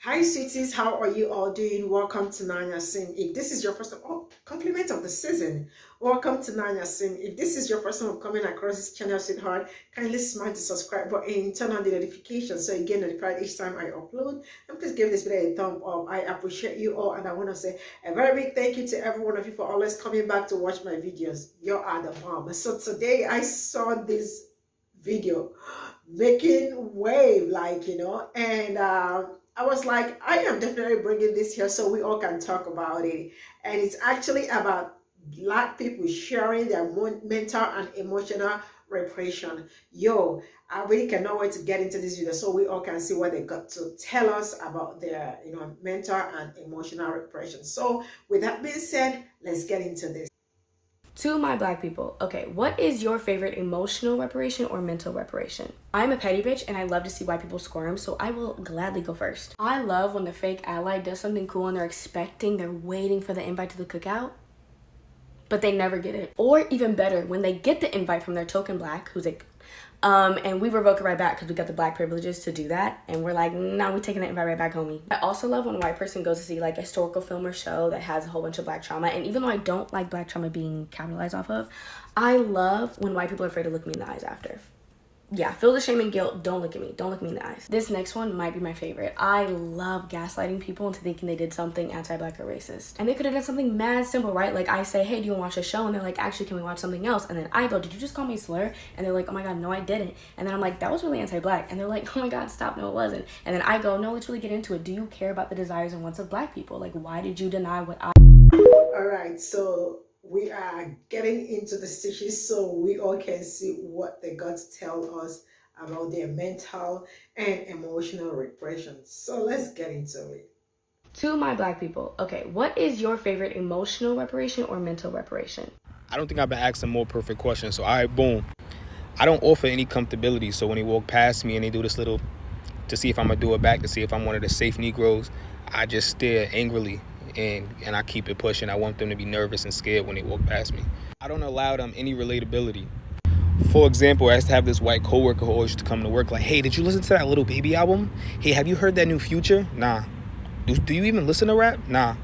Hi sweeties, how are you all doing? Welcome to Nanyacim. If this is your first time, oh, compliment of the season. Welcome to Nanyacim. If this is your first time coming across this channel, sweetheart, kindly smash the subscribe button, turn on the notification so you get notified each time I upload. And please give this video a thumb up. I appreciate you all, and I want to say a very big thank you to every one of you for always coming back to watch my videos. You are the bomb. So today I saw this video making wave, and I was like, I am definitely bringing this here so we all can talk about it. And it's actually about Black people sharing their mental and emotional repression. Yo, I really cannot wait to get into this video so we all can see what they got to tell us about their mental and emotional repression. So with that being said, let's get into this. To my Black people, okay, what is your favorite emotional reparation or mental reparation? I'm a petty bitch and I love to see white people squirm, so I will gladly go first. I love when the fake ally does something cool and they're waiting for the invite to the cookout, but they never get it. Or even better, when they get the invite from their token Black, who's like, and we revoke it right back because we got the Black privileges to do that, and we're like, nah, we're taking the invite right back, homie. I also love when a white person goes to see like a historical film or show that has a whole bunch of Black trauma, and even though I don't like Black trauma being capitalized off of, I love when white people are afraid to look me in the eyes after. Yeah, feel the shame and guilt. Don't look at me. Don't look me in the eyes. This next one might be my favorite. I love gaslighting people into thinking they did something anti-Black or racist. And they could have done something mad simple, right? Like I say, hey, do you want to watch a show? And they're like, actually, can we watch something else? And then I go, did you just call me a slur? And they're like, oh my God, no, I didn't. And then I'm like, that was really anti-Black. And they're like, oh my God, stop, no, it wasn't. And then I go, no, let's really get into it. Do you care about the desires and wants of Black people? Like, why did you deny what I... All right, so we are getting into the stitches so we all can see what they got to tell us about their mental and emotional repression. So let's get into it. To my Black people, okay, what is your favorite emotional reparation or mental reparation? I don't think I've been asking more perfect questions. So, all right, boom. I don't offer any comfortability. So when they walk past me and they do this little, to see if I'm going to do it back, to see if I'm one of the safe Negroes, I just stare angrily and I keep it pushing. I want them to be nervous and scared when they walk past me. I don't allow them any relatability. For example, I used to have this white coworker who always used to come to work like, hey, did you listen to that Little Baby album? Hey, have you heard that new Future? Nah. Do you even listen to rap? Nah.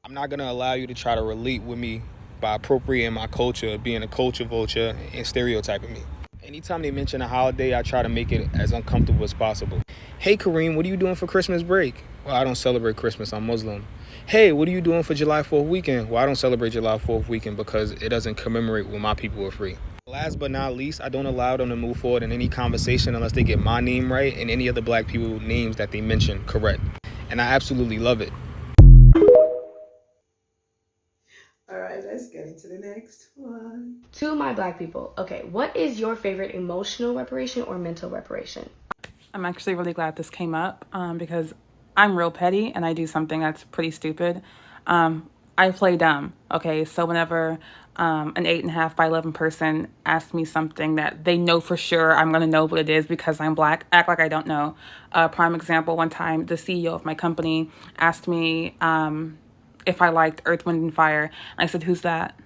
I'm not going to allow you to try to relate with me by appropriating my culture, being a culture vulture, and stereotyping me. Anytime they mention a holiday, I try to make it as uncomfortable as possible. Hey, Kareem, what are you doing for Christmas break? Well, I don't celebrate Christmas. I'm Muslim. Hey, what are you doing for July 4th weekend? Well, I don't celebrate July 4th weekend because it doesn't commemorate when my people are free. Last but not least, I don't allow them to move forward in any conversation unless they get my name right and any other Black people names that they mention correct. And I absolutely love it. All right, let's get into the next one. To my Black people, okay, what is your favorite emotional reparation or mental reparation? I'm actually really glad this came up because I'm real petty and I do something that's pretty stupid. I play dumb. Okay, so whenever an 8.5 by 11 person asks me something that they know for sure I'm gonna know what it is because I'm Black, act like I don't know. Prime example, one time the CEO of my company asked me if I liked Earth, Wind, and Fire. And I said, who's that?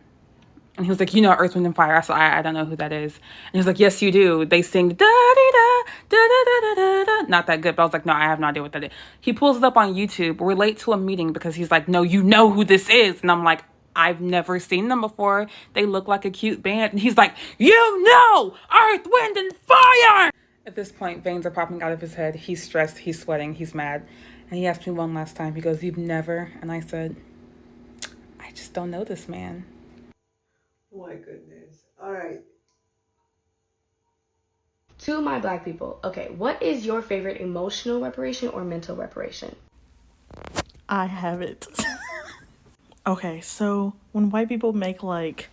And he was like, you know Earth, Wind, and Fire. I said, I don't know who that is. And he was like, yes, you do. They sing da-dee-da, da-da-da-da-da-da. Not that good, but I was like, no, I have no idea what that is. He pulls it up on YouTube. We're late to a meeting because he's like, no, you know who this is. And I'm like, I've never seen them before. They look like a cute band. And he's like, you know Earth, Wind, and Fire. At this point, veins are popping out of his head. He's stressed. He's sweating. He's mad. And he asked me one last time. He goes, you've never? And I said, I just don't know this man. Oh my goodness. All right. To my Black people, okay, what is your favorite emotional reparation or mental reparation? I have it. Okay, so when white people make like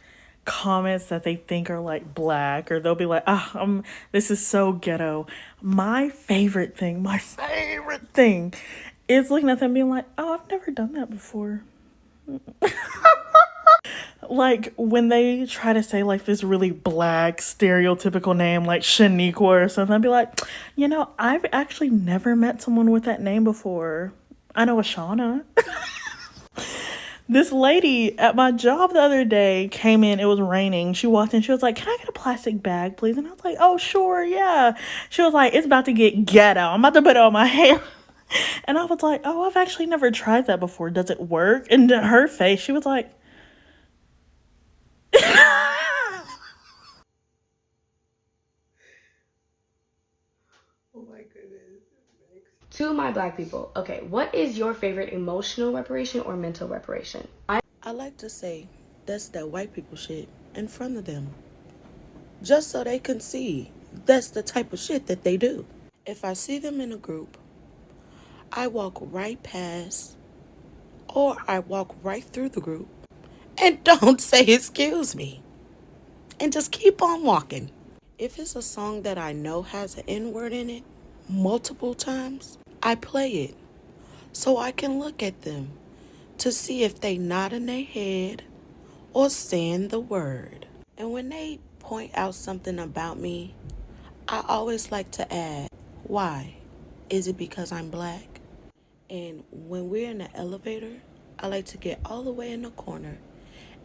comments that they think are like Black, or they'll be like, this is so ghetto. My favorite thing is looking at them being like, oh, I've never done that before. Like when they try to say like this really Black stereotypical name like Shaniqua or something, I'd be like, I've actually never met someone with that name before. I know a Shauna. This lady at my job the other day came in. It was raining. She walked in. She was like, can I get a plastic bag, please? And I was like, oh, sure, yeah. She was like, it's about to get ghetto. I'm about to put it on my hair. And I was like, oh, I've actually never tried that before. Does it work? And her face, she was like, Oh my goodness. To my black people, okay, what is your favorite emotional reparation or mental reparation? I like to say that's that white people shit in front of them, just so they can see that's the type of shit that they do. If I see them in a group, I walk right past or I walk right through the group and don't say excuse me and just keep on walking. If it's a song that I know has an N word in it multiple times, I play it so I can look at them to see if they nodding their head or saying the word. And when they point out something about me, I always like to add, why? Is it because I'm black? And when we're in the elevator, I like to get all the way in the corner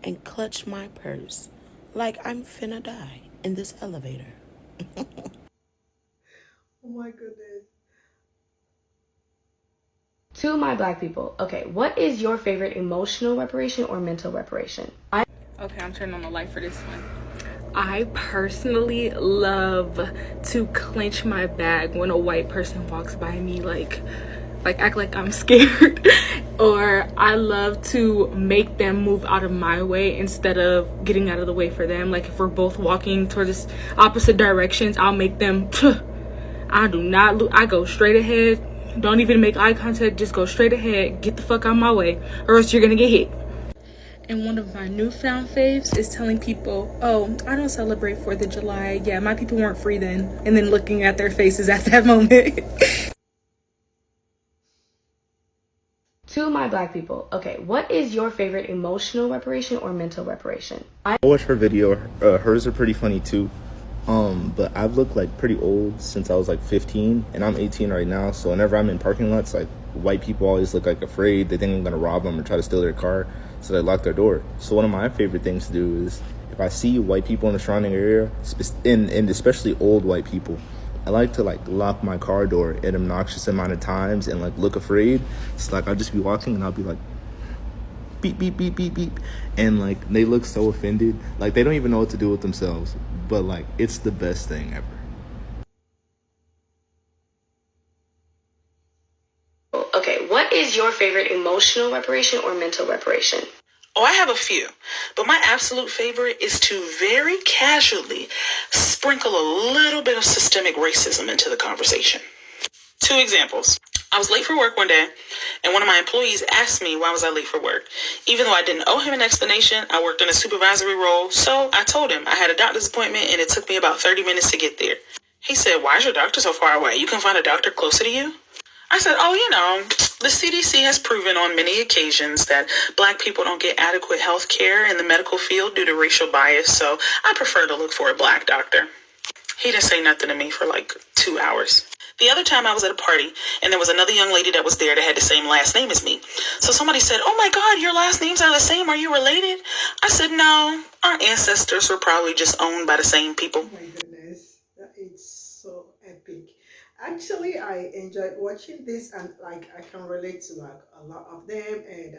and clutch my purse like I'm finna die in this elevator. Oh my goodness. To my black people, okay, what is your favorite emotional reparation or mental reparation? Okay, I'm turning on the light for this one. I personally love to clench my bag when a white person walks by me, like act like I'm scared. Or I love to make them move out of my way instead of getting out of the way for them. Like if we're both walking towards opposite directions, I'll make them I do not look, I go straight ahead. Don't even make eye contact, just go straight ahead. Get the fuck out of my way or else you're gonna get hit. And one of my newfound faves is telling people, oh, I don't celebrate 4th of July. Yeah, my people weren't free then. And then looking at their faces at that moment. To my black people, okay, what is your favorite emotional reparation or mental reparation? I watched her video. Hers are pretty funny too. But I've looked like pretty old since I was like 15, and I'm 18 right now. So whenever I'm in parking lots, like white people always look like afraid. They think I'm gonna rob them or try to steal their car, so they lock their door. So one of my favorite things to do is if I see white people in the surrounding area, and especially old white people, I like to like lock my car door an obnoxious amount of times and like look afraid. It's like I'll just be walking and I'll be like, beep beep beep beep beep, and like they look so offended, like they don't even know what to do with themselves, but like it's the best thing ever. Okay, what is your favorite emotional reparation or mental reparation? Oh, I have a few, but my absolute favorite is to very casually sprinkle a little bit of systemic racism into the conversation. 2 examples. I was late for work one day, and one of my employees asked me why was I late for work. Even though I didn't owe him an explanation, I worked in a supervisory role, so I told him I had a doctor's appointment and it took me about 30 minutes to get there. He said, why is your doctor so far away? You can find a doctor closer to you? I said, oh, the CDC has proven on many occasions that black people don't get adequate health care in the medical field due to racial bias, so I prefer to look for a black doctor. He didn't say nothing to me for like 2 hours. The other time I was at a party, and there was another young lady that was there that had the same last name as me. So somebody said, oh my God, your last names are the same. Are you related? I said, no, our ancestors were probably just owned by the same people. Oh my goodness, that is so epic. Actually, I enjoyed watching this, and like I can relate to like a lot of them, and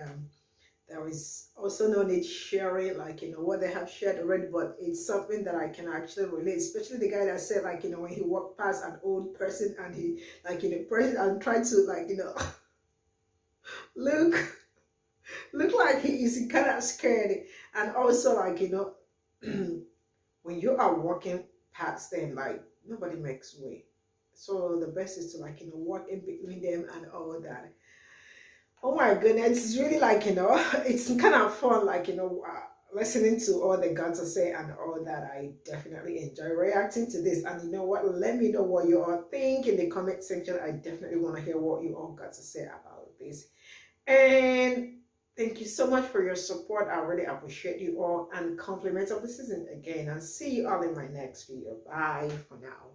there is also no need sharing like what they have shared already, but it's something that I can actually relate, especially the guy that said like when he walked past an old person and he like person and tried to like look like he is kind of scared, and also like when you are walking past them, like nobody makes way, so the best is to like walk in between them and all that. Oh my goodness, it's really like it's kind of fun, like listening to all the guys say and all that. I definitely enjoy reacting to this, and you know what, let me know what you all think in the comment section. I definitely want to hear what you all got to say about this, and thank you so much for your support. I really appreciate you all, and compliments of the season again, and see you all in my next video. Bye for now.